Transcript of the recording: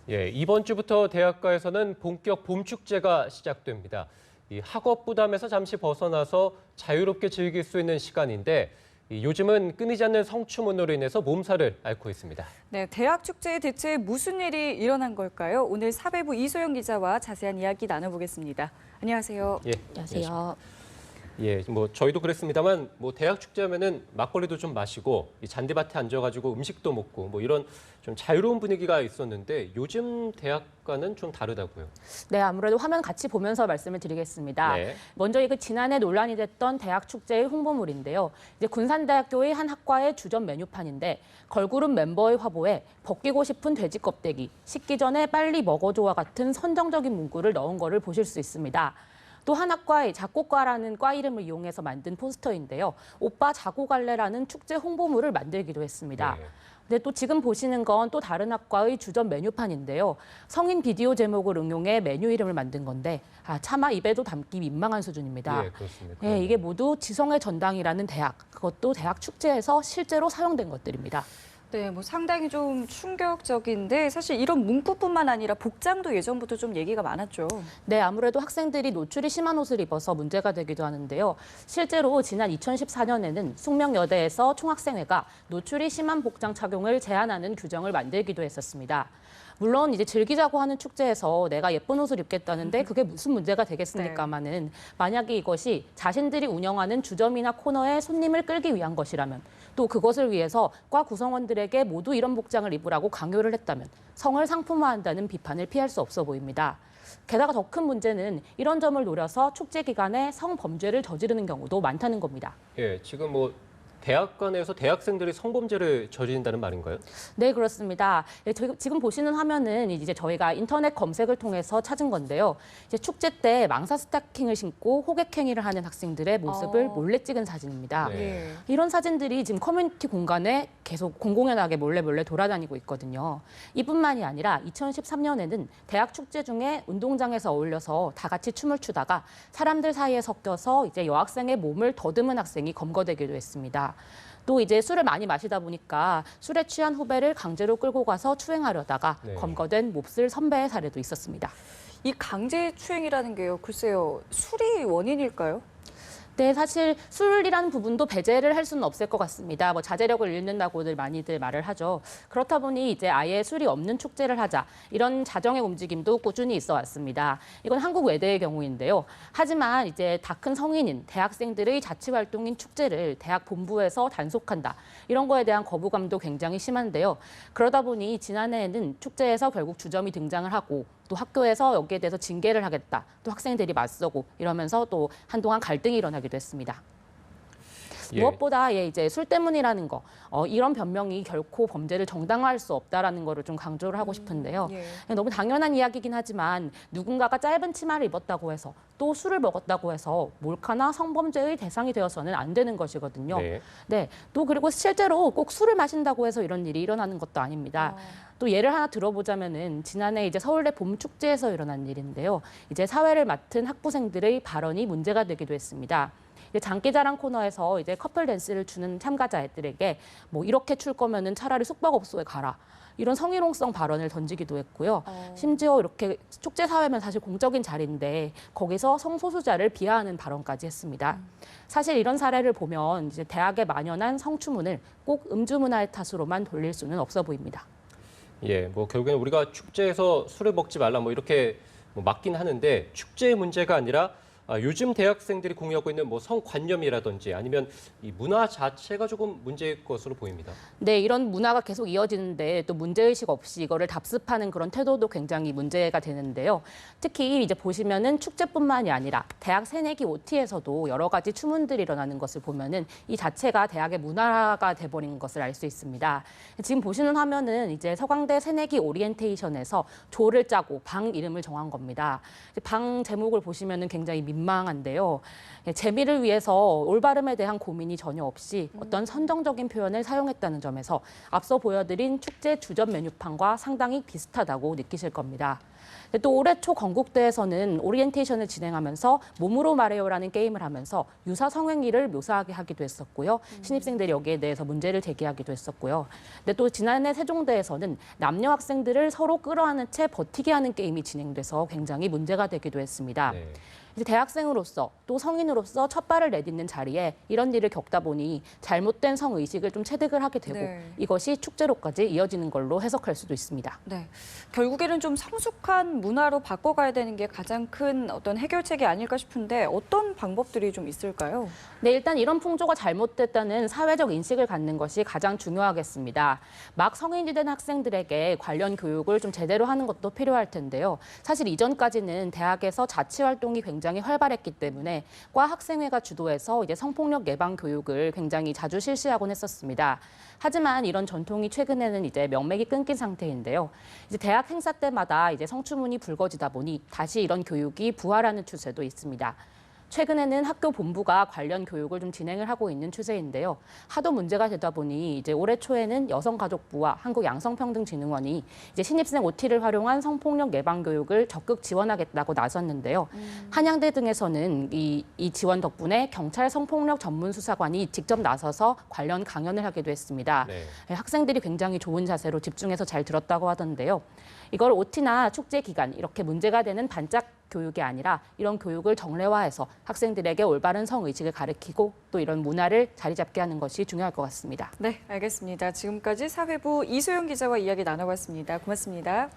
예, 이번 주부터 대학가에서는 본격 봄축제가 시작됩니다. 이 학업 부담에서 잠시 벗어나서 자유롭게 즐길 수 있는 시간인데 요즘은 끊이지 않는 성추문으로 인해서 몸살을 앓고 있습니다. 네, 대학 축제에 대체 무슨 일이 일어난 걸까요? 오늘 사배부 이소영 기자와 자세한 이야기 나눠보겠습니다. 안녕하세요. 예, 안녕하세요. 예, 뭐 저희도 그랬습니다만 뭐 대학 축제하면은 막걸리도 좀 마시고 이 잔디밭에 앉아가지고 음식도 먹고 뭐 이런 좀 자유로운 분위기가 있었는데 요즘 대학과는 좀 다르다고요. 네, 아무래도 화면 같이 보면서 말씀을 드리겠습니다. 네. 먼저 이거 지난해 논란이 됐던 대학 축제의 홍보물인데요. 이제 군산대학교의 한 학과의 주점 메뉴판인데 걸그룹 멤버의 화보에 벗기고 싶은 돼지 껍데기, 식기 전에 빨리 먹어줘와 같은 선정적인 문구를 넣은 거를 보실 수 있습니다. 또 한 학과의 작곡과라는 과 이름을 이용해서 만든 포스터인데요. 오빠 자고 갈래라는 축제 홍보물을 만들기도 했습니다. 네. 근데 또 지금 보시는 건 또 다른 학과의 주점 메뉴판인데요. 성인 비디오 제목을 응용해 메뉴 이름을 만든 건데 차마 입에도 담기 민망한 수준입니다. 예, 그렇습니다. 네, 이게 모두 지성의 전당이라는 대학, 그것도 대학 축제에서 실제로 사용된 것들입니다. 네, 뭐 상당히 좀 충격적인데 사실 이런 문구뿐만 아니라 복장도 예전부터 좀 얘기가 많았죠. 네, 아무래도 학생들이 노출이 심한 옷을 입어서 문제가 되기도 하는데요. 실제로 지난 2014년에는 숙명여대에서 총학생회가 노출이 심한 복장 착용을 제한하는 규정을 만들기도 했었습니다. 물론 이제 즐기자고 하는 축제에서 내가 예쁜 옷을 입겠다는데 그게 무슨 문제가 되겠습니까마는 만약에 이것이 자신들이 운영하는 주점이나 코너에 손님을 끌기 위한 것이라면 또 그것을 위해서 과 구성원들에게 모두 이런 복장을 입으라고 강요를 했다면 성을 상품화한다는 비판을 피할 수 없어 보입니다. 게다가 더 큰 문제는 이런 점을 노려서 축제 기간에 성범죄를 저지르는 경우도 많다는 겁니다. 예, 지금 뭐 대학가 내에서 대학생들이 성범죄를 저지른다는 말인가요? 네, 그렇습니다. 지금 보시는 화면은 이제 저희가 인터넷 검색을 통해서 찾은 건데요. 이제 축제 때 망사 스타킹을 신고 호객행위를 하는 학생들의 모습을 몰래 찍은 사진입니다. 네. 이런 사진들이 지금 커뮤니티 공간에 계속 공공연하게 몰래 돌아다니고 있거든요. 이뿐만이 아니라 2013년에는 대학 축제 중에 운동장에서 어울려서 다 같이 춤을 추다가 사람들 사이에 섞여서 이제 여학생의 몸을 더듬은 학생이 검거되기도 했습니다. 또 이제 술을 많이 마시다 보니까 술에 취한 후배를 강제로 끌고 가서 추행하려다가 네. 검거된 몹쓸 선배의 사례도 있었습니다. 이 강제 추행이라는 게요, 글쎄요, 술이 원인일까요? 네, 사실 술이라는 부분도 배제를 할 수는 없을 것 같습니다. 뭐 자제력을 잃는다고들 많이들 말을 하죠. 그렇다 보니 이제 아예 술이 없는 축제를 하자 이런 자정의 움직임도 꾸준히 있어 왔습니다. 이건 한국 외대의 경우인데요. 하지만 이제 다 큰 성인인 대학생들의 자치 활동인 축제를 대학 본부에서 단속한다. 이런 거에 대한 거부감도 굉장히 심한데요. 그러다 보니 지난해에는 축제에서 결국 주점이 등장을 하고 또 학교에서 여기에 대해서 징계를 하겠다. 또 학생들이 맞서고 이러면서 또 한동안 갈등이 일어나기도 했습니다. 예. 무엇보다 이제 술 때문이라는 거, 이런 변명이 결코 범죄를 정당화할 수 없다라는 거를 좀 강조를 하고 싶은데요. 너무 당연한 이야기긴 하지만 누군가가 짧은 치마를 입었다고 해서 또 술을 먹었다고 해서 몰카나 성범죄의 대상이 되어서는 안 되는 것이거든요. 네. 네, 또 그리고 실제로 꼭 술을 마신다고 해서 이런 일이 일어나는 것도 아닙니다. 또 예를 하나 들어보자면은 지난해 이제 서울대 봄축제에서 일어난 일인데요. 이제 사회를 맡은 학부생들의 발언이 문제가 되기도 했습니다. 장기자랑 코너에서 이제 커플 댄스를 추는 참가자들에게 뭐 이렇게 출 거면은 차라리 숙박업소에 가라. 이런 성희롱성 발언을 던지기도 했고요. 심지어 이렇게 축제 사회면 사실 공적인 자리인데 거기서 성소수자를 비하하는 발언까지 했습니다. 사실 이런 사례를 보면 이제 대학에 만연한 성추문을 꼭 음주 문화의 탓으로만 돌릴 수는 없어 보입니다. 예, 뭐 결국에는 우리가 축제에서 술을 먹지 말라 뭐 이렇게 뭐 맞긴 하는데 축제의 문제가 아니라 요즘 대학생들이 공유하고 있는 뭐 성관념이라든지 아니면 이 문화 자체가 조금 문제일 것으로 보입니다. 네, 이런 문화가 계속 이어지는데 또 문제의식 없이 이거를 답습하는 그런 태도도 굉장히 문제가 되는데요. 특히 이제 보시면은 축제뿐만이 아니라 대학 새내기 OT에서도 여러 가지 추문들이 일어나는 것을 보면은 이 자체가 대학의 문화가 돼버린 것을 알 수 있습니다. 지금 보시는 화면은 이제 서강대 새내기 오리엔테이션에서 조를 짜고 방 이름을 정한 겁니다. 방 제목을 보시면은 굉장히 민망한데요. 재미를 위해서 올바름에 대한 고민이 전혀 없이 어떤 선정적인 표현을 사용했다는 점에서 앞서 보여드린 축제 주전 메뉴판과 상당히 비슷하다고 느끼실 겁니다. 또 올해 초 건국대에서는 오리엔테이션을 진행하면서 몸으로 말해요라는 게임을 하면서 유사 성행위를 묘사하게 하기도 했었고요. 신입생들이 여기에 대해서 문제를 제기하기도 했었고요. 근데 또 지난해 세종대에서는 남녀 학생들을 서로 끌어안은 채 버티게 하는 게임이 진행돼서 굉장히 문제가 되기도 했습니다. 네. 이제 대학생으로서 또 성인으로서 첫 발을 내딛는 자리에 이런 일을 겪다 보니 잘못된 성의식을 좀 체득을 하게 되고 네. 이것이 축제로까지 이어지는 걸로 해석할 수도 있습니다. 네. 결국에는 좀 성숙한 문화로 바꿔가야 되는 게 가장 큰 어떤 해결책이 아닐까 싶은데 어떤 방법들이 좀 있을까요? 네, 일단 이런 풍조가 잘못됐다는 사회적 인식을 갖는 것이 가장 중요하겠습니다. 막 성인이 된 학생들에게 관련 교육을 좀 제대로 하는 것도 필요할 텐데요. 사실 이전까지는 대학에서 자치 활동이 굉장히 활발했기 때문에 과 학생회가 주도해서 이제 성폭력 예방 교육을 굉장히 자주 실시하곤 했었습니다. 하지만 이런 전통이 최근에는 이제 명맥이 끊긴 상태인데요. 이제 대학 행사 때마다 이제 성추문이 불거지다 보니 다시 이런 교육이 부활하는 추세도 있습니다. 최근에는 학교 본부가 관련 교육을 좀 진행을 하고 있는 추세인데요. 하도 문제가 되다 보니 이제 올해 초에는 여성가족부와 한국양성평등진흥원이 이제 신입생 OT를 활용한 성폭력 예방 교육을 적극 지원하겠다고 나섰는데요. 한양대 등에서는 이 지원 덕분에 경찰 성폭력 전문 수사관이 직접 나서서 관련 강연을 하기도 했습니다. 네. 학생들이 굉장히 좋은 자세로 집중해서 잘 들었다고 하던데요. 이걸 OT나 축제 기간 이렇게 문제가 되는 반짝 교육이 아니라 이런 교육을 정례화해서 학생들에게 올바른 성의식을 가르치고 또 이런 문화를 자리 잡게 하는 것이 중요할 것 같습니다. 네, 알겠습니다. 지금까지 사회부 이소영 기자와 이야기 나눠봤습니다. 고맙습니다.